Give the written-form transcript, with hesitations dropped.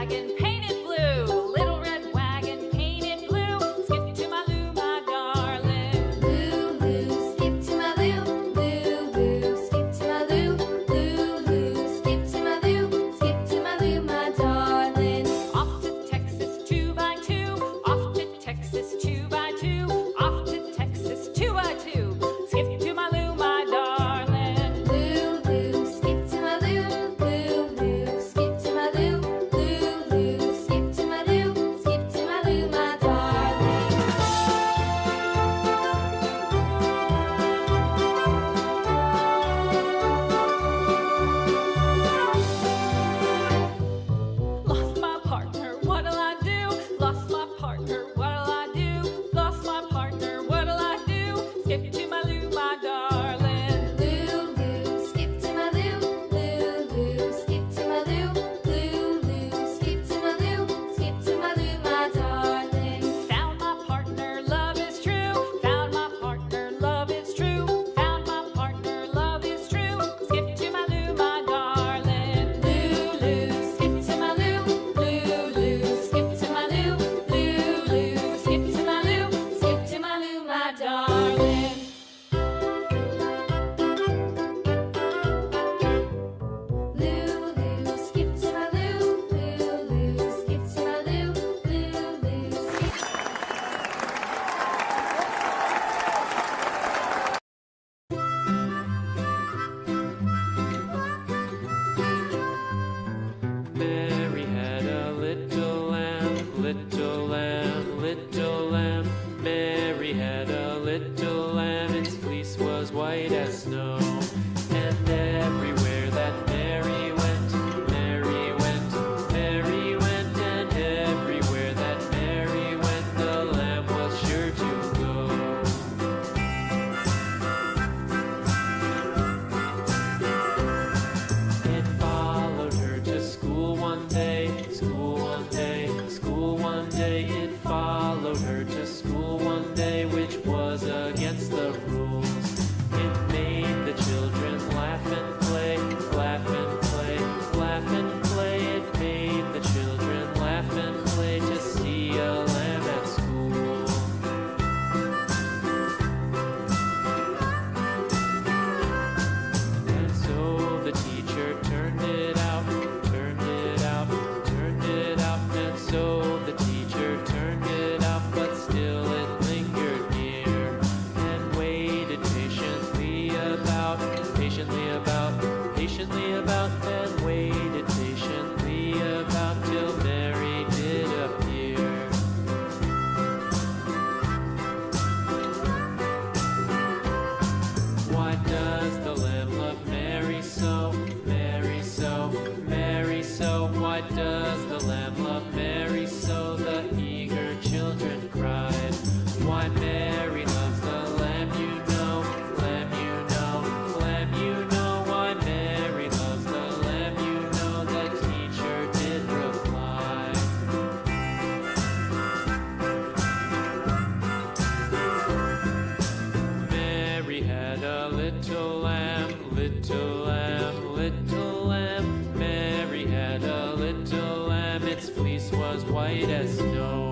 wagon painted blue. Little red wagon painted blue. Skip to my Lou, my darling. Lou, Lou, skip to my Lou. Lou, Lou, skip to my Lou. Lou, Lou, skip to my Lou. Skip to my Lou, my darling. Off to Texas 2x2. Off to Texas 2x2. Off to Texas 2x2. Skip to my Lou, my darling. Lou, Lou, skip to my Lou. Lou, Lou, skip to my Lou. Lou, Lou, skip to my Lou. Skip to my Lou, my darling. Lost my partner, what'll I do? Lost my partner, what'll I do? Lost my partner, what'll I do? Skip to my Lou, my darling. Lou, Lou, skip to my Lou. Lou, Lou, skip to my Lou. Lou, Lou, skip to my Lou. Skip to my Lou, my darling. Found my partner, love is true. Found my partner, love is true. Found my partner, love is true. Skip to my Lou, my darling. Lou, Lou, skip to my Lou. Lou, Lou, skip to my Lou. Lou, Lou, skip to my Lou. Skip to my Lou, my darling. Lou, Lou, skip to my Lou. Lou, Lou, skip to my Lou. Lou, Lou, skip. Mary had a little lamb, little lamb, little lamb. Mary had a little lamb, its fleece was white as snow. And everywhere that Mary went, Mary went, Mary went. And everywhere that Mary went, the lamb was sure to go. It followed her to school one day, school one day, school one day. It followed her to school one day, which was against the rules. It made the children laugh and play, laugh and play, laugh and play. It made the children laugh and play to see a lamb at school. And so the teacher turned it out, turned it out, turned it out. And so the teacher turned it out, but still it lingered near and waited patiently about, patiently about, patiently about, and waited patiently about till Mary did appear. Why does the lamb love Mary so, Mary so, Mary so? Why does the lamb love Mary so? The eager children cried. Why Mary loves the lamb, you know, lamb, you know, lamb, you know. Why Mary loves the lamb, you know, the teacher did reply. Mary had a little lamb, little lamb, little lamb. Mary had a little lamb, its fleece was white as snow.